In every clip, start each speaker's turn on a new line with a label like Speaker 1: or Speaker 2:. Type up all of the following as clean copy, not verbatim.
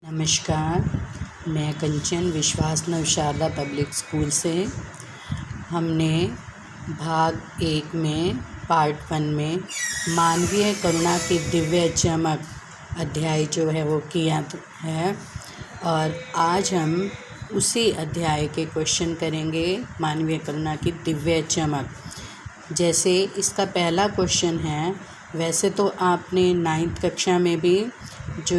Speaker 1: नमस्कार, मैं कंचन विश्वास नव शारदा पब्लिक स्कूल से। हमने भाग 1 में पार्ट 1 में मानवीय करुणा की दिव्य चमक अध्याय जो है वो किया है और आज हम उसी अध्याय के क्वेश्चन करेंगे। मानवीय करुणा की दिव्य चमक, जैसे इसका पहला क्वेश्चन है, वैसे तो आपने 9th कक्षा में भी जो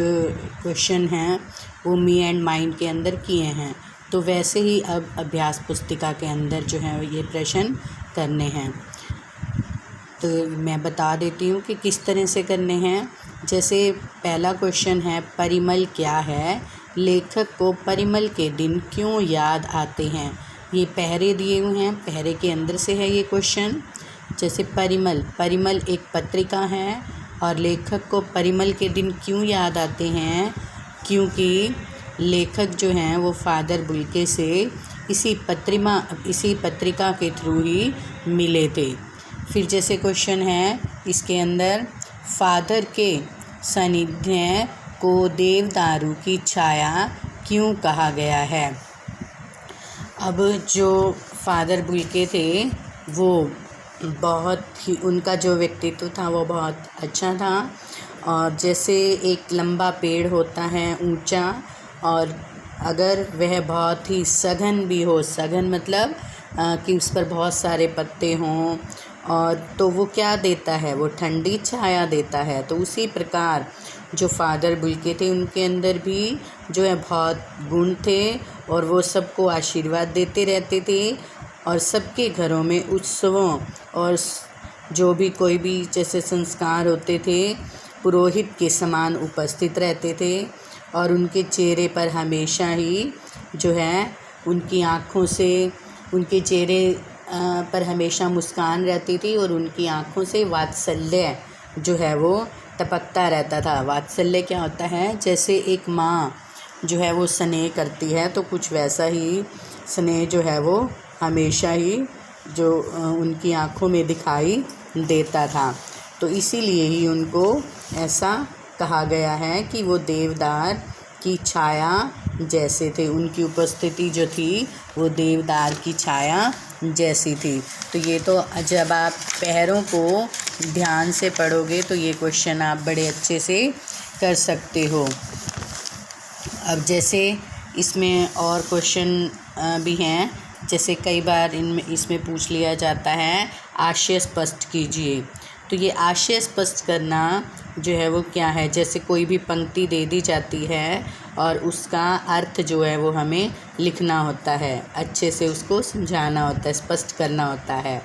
Speaker 1: क्वेश्चन हैं वो मी एंड माइंड के अंदर किए हैं, तो वैसे ही अब अभ्यास पुस्तिका के अंदर जो है ये प्रश्न करने हैं। तो मैं बता देती हूँ कि किस तरह से करने हैं। जैसे पहला क्वेश्चन है, परिमल क्या है? लेखक को परिमल के दिन क्यों याद आते हैं? ये पहरे दिए हुए हैं, पहरे के अंदर से है ये क्वेश्चन। जैसे परिमल एक पत्रिका है और लेखक को परिमल के दिन क्यों याद आते हैं? क्योंकि लेखक जो हैं वो फादर बुल्के से इसी पत्रिका के थ्रू ही मिले थे। फिर जैसे क्वेश्चन है इसके अंदर, फादर के सानिध्य को देवदारू की छाया क्यों कहा गया है? अब जो फादर बुल्के थे वो बहुत ही, उनका जो व्यक्तित्व था वो बहुत अच्छा था। और जैसे एक लंबा पेड़ होता है ऊंचा, और अगर वह बहुत ही सघन भी हो, सघन मतलब कि उस पर बहुत सारे पत्ते हों, और तो वो क्या देता है, वो ठंडी छाया देता है। तो उसी प्रकार जो फादर बुल्के थे उनके अंदर भी जो है बहुत गुण थे और वो सबको आशीर्वाद देते रहते थे और सबके घरों में उत्सवों और जो भी कोई भी जैसे संस्कार होते थे पुरोहित के समान उपस्थित रहते थे। और उनके चेहरे पर हमेशा ही जो है उनकी आँखों से, उनके चेहरे पर हमेशा मुस्कान रहती थी और उनकी आँखों से वात्सल्य जो है वो टपकता रहता था। वात्सल्य क्या होता है? जैसे एक माँ जो है वो स्नेह करती है, तो कुछ वैसा ही स्नेह जो है वो हमेशा ही जो उनकी आँखों में दिखाई देता था। तो इसीलिए ही उनको ऐसा कहा गया है कि वो देवदार की छाया जैसे थे। उनकी उपस्थिति जो थी वो देवदार की छाया जैसी थी। तो ये तो जब आप पहरों को ध्यान से पढ़ोगे तो ये क्वेश्चन आप बड़े अच्छे से कर सकते हो। अब जैसे इसमें और क्वेश्चन भी हैं, जैसे कई बार इसमें पूछ लिया जाता है, आशय स्पष्ट कीजिए। तो ये आशय स्पष्ट करना जो है वो क्या है? जैसे कोई भी पंक्ति दे दी जाती है और उसका अर्थ जो है वो हमें लिखना होता है, अच्छे से उसको समझाना होता है, स्पष्ट करना होता है।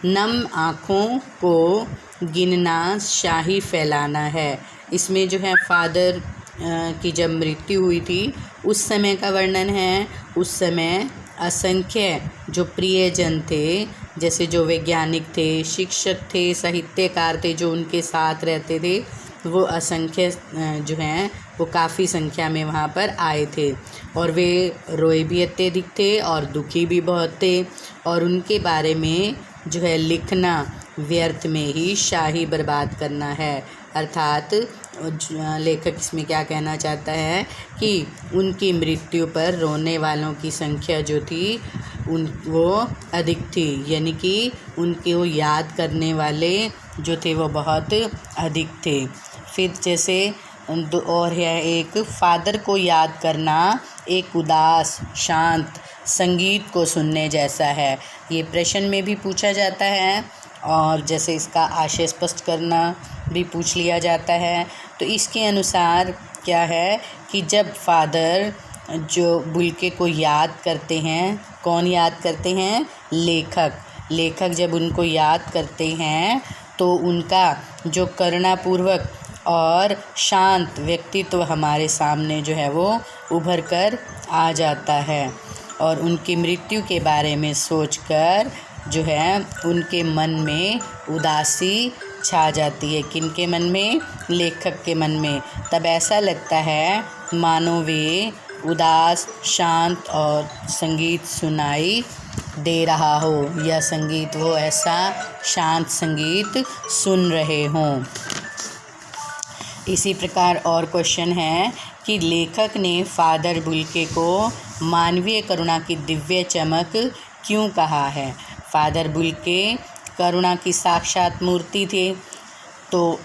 Speaker 1: नम आँखों को गिनना शाही फैलाना है। इसमें जो है फादर की जब मृत्यु हुई थी उस समय का वर्णन है। उस समय असंख्य जो प्रियजन थे, जैसे जो वैज्ञानिक थे, शिक्षक थे, साहित्यकार थे, जो उनके साथ रहते थे, वो असंख्य जो हैं वो काफ़ी संख्या में वहाँ पर आए थे और वे रोए भी अत्यधिक थे और दुखी भी बहुत थे। और उनके बारे में जो है लिखना व्यर्थ में ही शाही बर्बाद करना है। अर्थात लेखक इसमें क्या कहना चाहता है कि उनकी मृत्यु पर रोने वालों की संख्या जो थी वो अधिक थी, यानी कि उनके वो याद करने वाले जो थे वो बहुत अधिक थे। फिर जैसे और है एक, फादर को याद करना एक उदास शांत संगीत को सुनने जैसा है। ये प्रश्न में भी पूछा जाता है और जैसे इसका आशय स्पष्ट करना भी पूछ लिया जाता है। तो इसके अनुसार क्या है कि जब फादर जो बुल्के को याद करते हैं, कौन याद करते हैं? लेखक जब उनको याद करते हैं तो उनका जो करुणापूर्वक और शांत व्यक्तित्व हमारे सामने जो है वो उभर कर आ जाता है और उनकी मृत्यु के बारे में सोचकर जो है उनके मन में उदासी छा जाती है। किनके मन में? लेखक के मन में। तब ऐसा लगता है मानो वे उदास, शांत और संगीत सुनाई दे रहा हो, या संगीत वो ऐसा शांत संगीत सुन रहे हों। इसी प्रकार और क्वेश्चन है कि लेखक ने फादर बुल्के को मानवीय करुणा की दिव्य चमक क्यों कहा है। फादर बुल्के करुणा की साक्षात मूर्ति थे, तो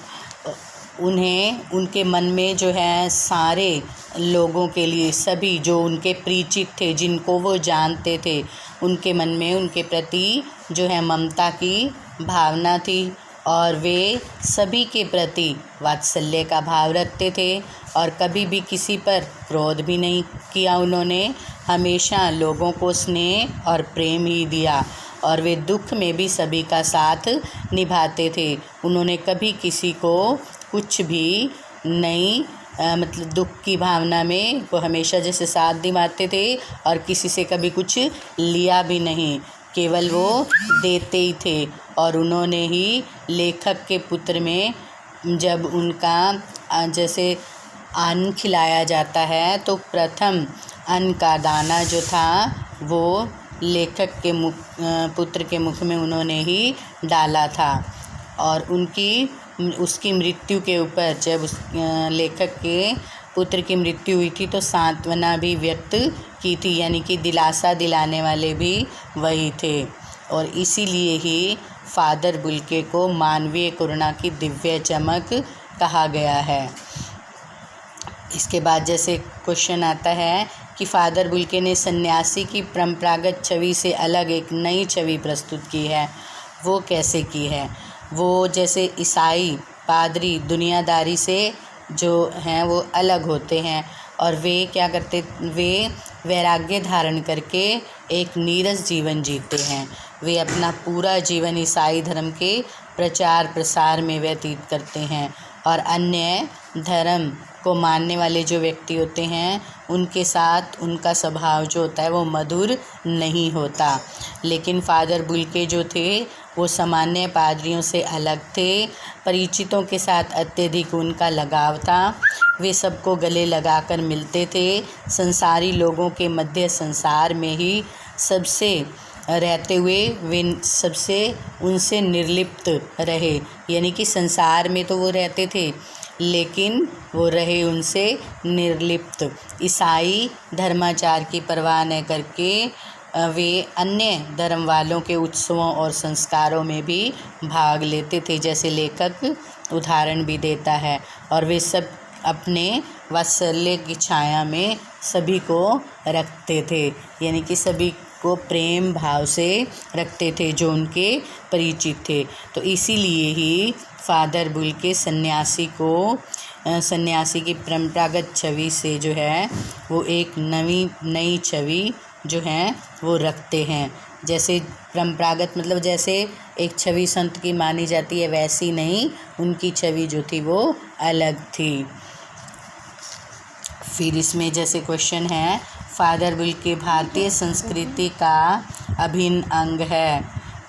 Speaker 1: उन्हें उनके मन में जो है सारे लोगों के लिए, सभी जो उनके परिचित थे, जिनको वो जानते थे, उनके मन में उनके प्रति जो है ममता की भावना थी और वे सभी के प्रति वात्सल्य का भाव रखते थे और कभी भी किसी पर क्रोध भी नहीं किया। उन्होंने हमेशा लोगों को स्नेह और प्रेम ही दिया और वे दुख में भी सभी का साथ निभाते थे। उन्होंने कभी किसी को कुछ भी नहीं मतलब दुख की भावना में वो हमेशा जैसे साथ निभाते थे और किसी से कभी कुछ लिया भी नहीं, केवल वो देते ही थे। और उन्होंने ही लेखक के पुत्र में जब उनका जैसे अन्न खिलाया जाता है तो प्रथम अन्न का दाना जो था वो लेखक के पुत्र के मुख में उन्होंने ही डाला था। और उसकी मृत्यु के ऊपर जब उस लेखक के पुत्र की मृत्यु हुई थी तो सांत्वना भी व्यक्त की थी, यानी कि दिलासा दिलाने वाले भी वही थे। और इसीलिए ही फादर बुल्के को मानवीय करुणा की दिव्य चमक कहा गया है। इसके बाद जैसे क्वेश्चन आता है कि फादर बुल्के ने सन्यासी की परंपरागत छवि से अलग एक नई छवि प्रस्तुत की है। वो कैसे की है? वो जैसे ईसाई पादरी दुनियादारी से जो हैं वो अलग होते हैं और वे क्या करते, वे वैराग्य धारण करके एक नीरस जीवन जीते हैं। वे अपना पूरा जीवन ईसाई धर्म के प्रचार प्रसार में व्यतीत करते हैं और अन्य धर्म को मानने वाले जो व्यक्ति होते हैं उनके साथ उनका स्वभाव जो होता है वो मधुर नहीं होता। लेकिन फादर बुल्के जो थे वो सामान्य पादरियों से अलग थे। परिचितों के साथ अत्यधिक उनका लगाव था। वे सबको गले लगाकर मिलते थे। संसारी लोगों के मध्य संसार में ही सबसे रहते हुए वे सबसे उनसे निर्लिप्त रहे, यानी कि संसार में तो वो रहते थे लेकिन वो रहे उनसे निर्लिप्त। ईसाई धर्माचार की परवाह न करके वे अन्य धर्म वालों के उत्सवों और संस्कारों में भी भाग लेते थे, जैसे लेखक उदाहरण भी देता है। और वे सब अपने वात्सल्य की छाया में सभी को रखते थे, यानी कि सभी को प्रेम भाव से रखते थे जो उनके परिचित थे। तो इसीलिए ही फादर बुल्के सन्यासी की परंपरागत छवि से जो है वो एक नई छवि जो है वो रखते हैं। जैसे परंपरागत मतलब जैसे एक छवि संत की मानी जाती है वैसी नहीं, उनकी छवि जो थी वो अलग थी। फिर इसमें जैसे क्वेश्चन है, फादर बुल्के भारतीय संस्कृति का अभिन्न अंग है,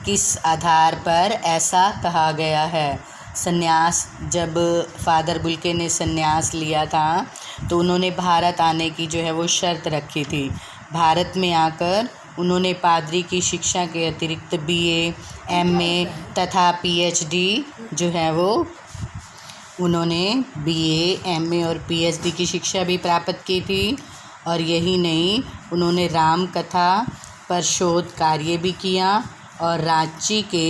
Speaker 1: किस आधार पर ऐसा कहा गया है? संन्यास, जब फादर बुल्के ने संन्यास लिया था तो उन्होंने भारत आने की जो है वो शर्त रखी थी। भारत में आकर उन्होंने पादरी की शिक्षा के अतिरिक्त BA, MA तथा PhD जो है वो उन्होंने BA, MA और PhD की शिक्षा भी प्राप्त की थी। और यही नहीं, उन्होंने राम कथा पर शोध कार्य भी किया और रांची के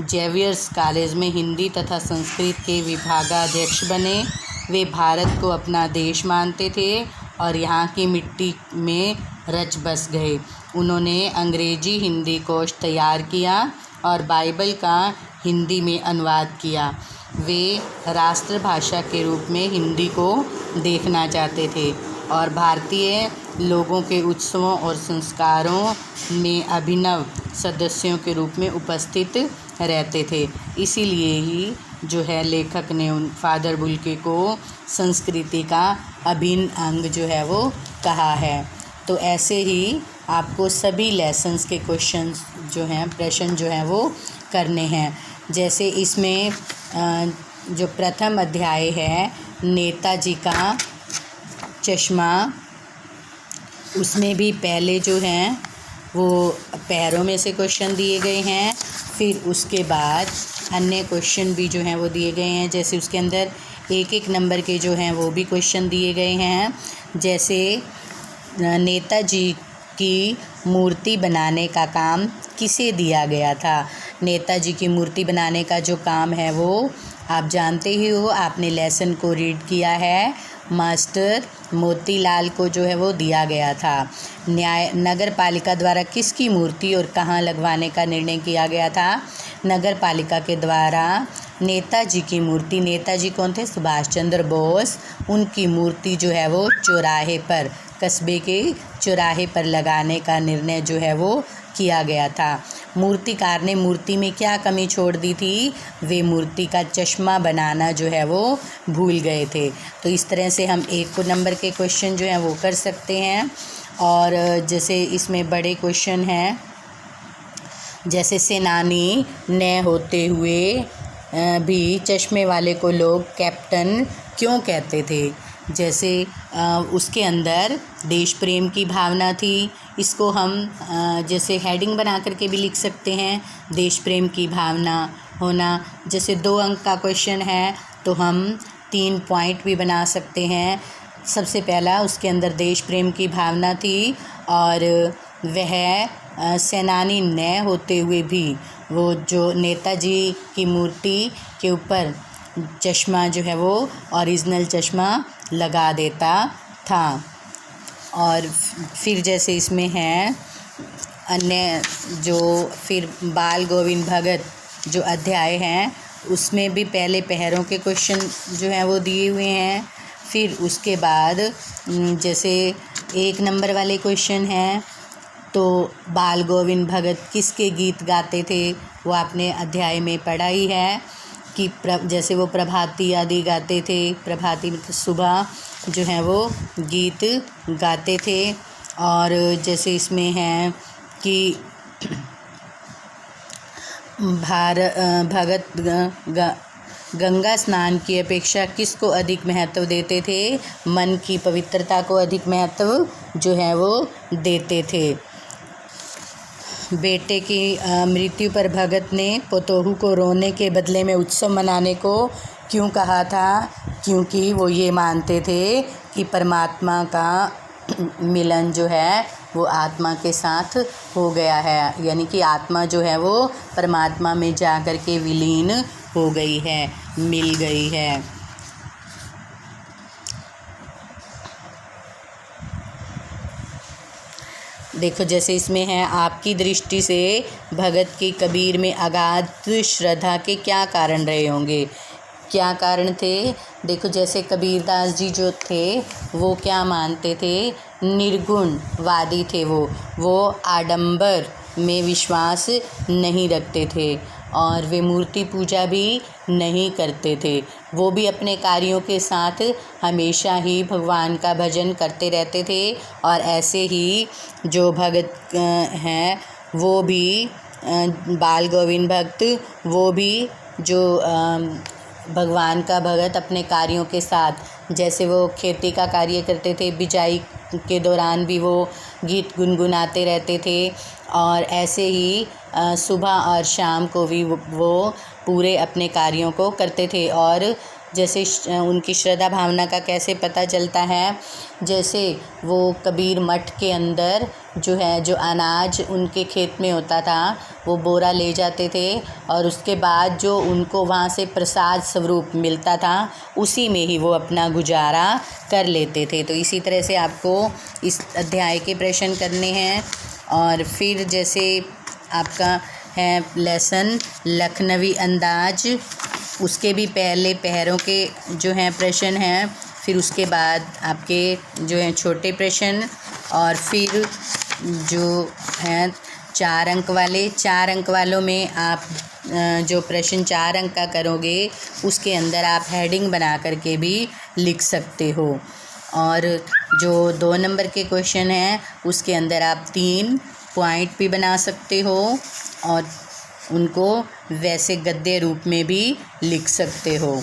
Speaker 1: जेवियर्स कॉलेज में हिंदी तथा संस्कृत के विभागाध्यक्ष बने। वे भारत को अपना देश मानते थे और यहाँ की मिट्टी में रच बस गए। उन्होंने अंग्रेजी हिंदी कोश तैयार किया और बाइबल का हिंदी में अनुवाद किया। वे राष्ट्रभाषा के रूप में हिंदी को देखना चाहते थे और भारतीय लोगों के उत्सवों और संस्कारों में अभिनव सदस्यों के रूप में उपस्थित रहते थे। इसीलिए ही जो है लेखक ने उन फादर बुल्के को संस्कृति का अभिन्न अंग जो है वो कहा है। तो ऐसे ही आपको सभी लेसन्स के क्वेश्चन जो हैं, प्रश्न जो हैं वो करने हैं। जैसे इसमें जो प्रथम अध्याय है नेताजी का चश्मा, उसमें भी पहले जो हैं वो पैरों में से क्वेश्चन दिए गए हैं, फिर उसके बाद अन्य क्वेश्चन भी जो हैं वो दिए गए हैं। जैसे उसके अंदर एक एक नंबर के जो हैं वो भी क्वेश्चन दिए गए हैं। जैसे नेताजी की मूर्ति बनाने का काम किसे दिया गया था। नेताजी की मूर्ति बनाने का जो काम है वो आप जानते ही हो, आपने लेसन को रीड किया है। मास्टर मोतीलाल को जो है वो दिया गया था। नगर पालिका द्वारा किसकी मूर्ति और कहाँ लगवाने का निर्णय किया गया था। नगर पालिका के द्वारा नेताजी की मूर्ति, नेताजी कौन थे, सुभाष चंद्र बोस, उनकी मूर्ति जो है वो चौराहे पर, कस्बे के चौराहे पर लगाने का निर्णय जो है वो किया गया था। मूर्तिकार ने मूर्ति में क्या कमी छोड़ दी थी, वे मूर्ति का चश्मा बनाना जो है वो भूल गए थे। तो इस तरह से हम एक नंबर के क्वेश्चन जो हैं वो कर सकते हैं। और जैसे इसमें बड़े क्वेश्चन हैं, जैसे सेनानी न होते हुए भी चश्मे वाले को लोग कैप्टन क्यों कहते थे। जैसे उसके अंदर देश प्रेम की भावना थी। इसको हम जैसे हेडिंग बना करके भी लिख सकते हैं, देश प्रेम की भावना होना। जैसे 2 अंक का क्वेश्चन है तो हम 3 पॉइंट भी बना सकते हैं। सबसे पहला, उसके अंदर देश प्रेम की भावना थी और वह सेनानी न होते हुए भी वो जो नेताजी की मूर्ति के ऊपर चश्मा जो है वो ओरिजिनल चश्मा लगा देता था। और फिर जैसे इसमें है अन्य जो फिर बाल गोविंद भगत जो अध्याय हैं उसमें भी पहले पहरों के क्वेश्चन जो हैं वो दिए हुए हैं। फिर उसके बाद जैसे 1 नंबर वाले क्वेश्चन हैं तो बाल गोविंद भगत किसके गीत गाते थे, वो आपने अध्याय में पढ़ा ही है कि जैसे वो प्रभाती आदि गाते थे, प्रभाती मतलब सुबह जो है वो गीत गाते थे। और जैसे इसमें है कि भगत गंगा स्नान की अपेक्षा किसको अधिक महत्व देते थे, मन की पवित्रता को अधिक महत्व जो है वो देते थे। बेटे की मृत्यु पर भगत ने पतोहू को रोने के बदले में उत्सव मनाने को क्यों कहा था, क्योंकि वो ये मानते थे कि परमात्मा का मिलन जो है वो आत्मा के साथ हो गया है, यानी कि आत्मा जो है वो परमात्मा में जा कर के विलीन हो गई है, मिल गई है। देखो जैसे इसमें है, आपकी दृष्टि से भगत की कबीर में अगाध श्रद्धा के क्या कारण रहे होंगे, क्या कारण थे। देखो जैसे कबीरदास जी जो थे वो क्या मानते थे, निर्गुणवादी थे। वो आडंबर में विश्वास नहीं रखते थे और वे मूर्ति पूजा भी नहीं करते थे। वो भी अपने कार्यों के साथ हमेशा ही भगवान का भजन करते रहते थे। और ऐसे ही जो भगत हैं वो भी बाल गोविंद भक्त, वो भी जो भगवान का भगत अपने कार्यों के साथ, जैसे वो खेती का कार्य करते थे, बिजाई के दौरान भी वो गीत गुनगुनाते रहते थे। और ऐसे ही सुबह और शाम को भी वो पूरे अपने कार्यों को करते थे। और जैसे उनकी श्रद्धा भावना का कैसे पता चलता है, जैसे वो कबीर मठ के अंदर जो है, जो अनाज उनके खेत में होता था वो बोरा ले जाते थे और उसके बाद जो उनको वहाँ से प्रसाद स्वरूप मिलता था उसी में ही वो अपना गुजारा कर लेते थे। तो इसी तरह से आपको इस अध्याय के प्रश्न करने हैं। और फिर जैसे आपका है लेसन लखनवी अंदाज, उसके भी पहले पहरों के जो हैं प्रश्न हैं, फिर उसके बाद आपके जो हैं छोटे प्रश्न, और फिर जो हैं 4 अंक वाले। 4 अंक वालों में आप जो प्रश्न 4 अंक का करोगे उसके अंदर आप हेडिंग बना करके भी लिख सकते हो। और जो 2 नंबर के क्वेश्चन हैं उसके अंदर आप 3 पॉइंट भी बना सकते हो और उनको वैसे गद्य रूप में भी लिख सकते हो।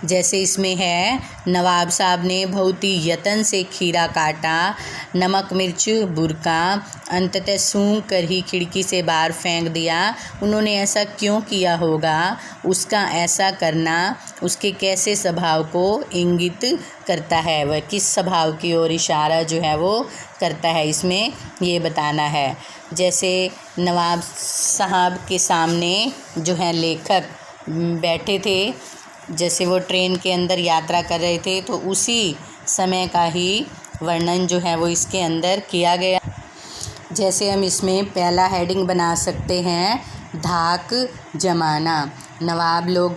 Speaker 1: जैसे इसमें है, नवाब साहब ने बहुत ही यत्न से खीरा काटा, नमक मिर्च बुरका, अंततः सूंघ कर ही खिड़की से बाहर फेंक दिया। उन्होंने ऐसा क्यों किया होगा? उसका ऐसा करना उसके कैसे स्वभाव को इंगित करता है? वह किस स्वभाव की ओर इशारा जो है वो करता है, इसमें ये बताना है। जैसे नवाब साहब के सामने जो है लेखक बैठे थे, जैसे वो ट्रेन के अंदर यात्रा कर रहे थे, तो उसी समय का ही वर्णन जो है वो इसके अंदर किया गया। जैसे हम इसमें पहला हेडिंग बना सकते हैं, धाक जमाना। नवाब लोग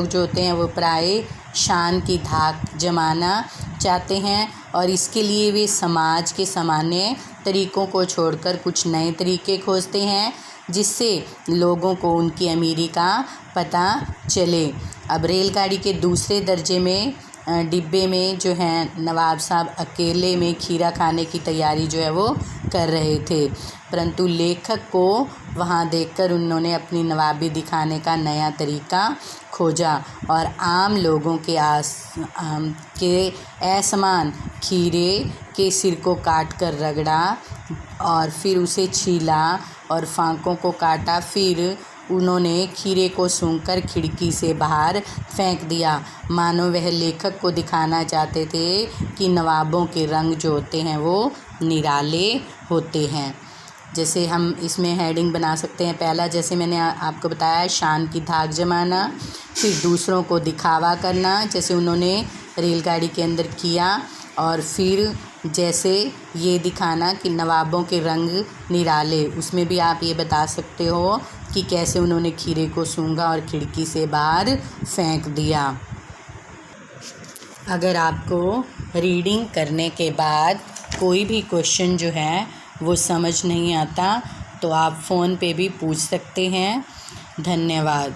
Speaker 1: जो होते हैं वो प्राय शान की धाक जमाना चाहते हैं, और इसके लिए वे समाज के सामान्य तरीक़ों को छोड़कर कुछ नए तरीके खोजते हैं, जिससे लोगों को उनकी अमीरी का पता चले। अब रेलगाड़ी के दूसरे दर्जे में डिब्बे में जो है नवाब साहब अकेले में खीरा खाने की तैयारी जो है वो कर रहे थे, परंतु लेखक को वहाँ देखकर उन्होंने अपनी नवाबी दिखाने का नया तरीका खोजा और आम लोगों के असमान खीरे के सिर को काट कर रगड़ा और फिर उसे छीला और फांकों को काटा। फिर उन्होंने खीरे को सूंघकर खिड़की से बाहर फेंक दिया, मानो वह लेखक को दिखाना चाहते थे कि नवाबों के रंग जो होते हैं वो निराले होते हैं। जैसे हम इसमें हेडिंग बना सकते हैं, पहला जैसे मैंने आपको बताया, शान की धाक जमाना। फिर दूसरों को दिखावा करना, जैसे उन्होंने रेलगाड़ी के अंदर किया, और फिर जैसे ये दिखाना कि नवाबों के रंग निराले, उसमें भी आप ये बता सकते हो कि कैसे उन्होंने खीरे को सूंघा और खिड़की से बाहर फेंक दिया। अगर आपको रीडिंग करने के बाद कोई भी क्वेश्चन जो है वो समझ नहीं आता तो आप फ़ोन पे भी पूछ सकते हैं। धन्यवाद।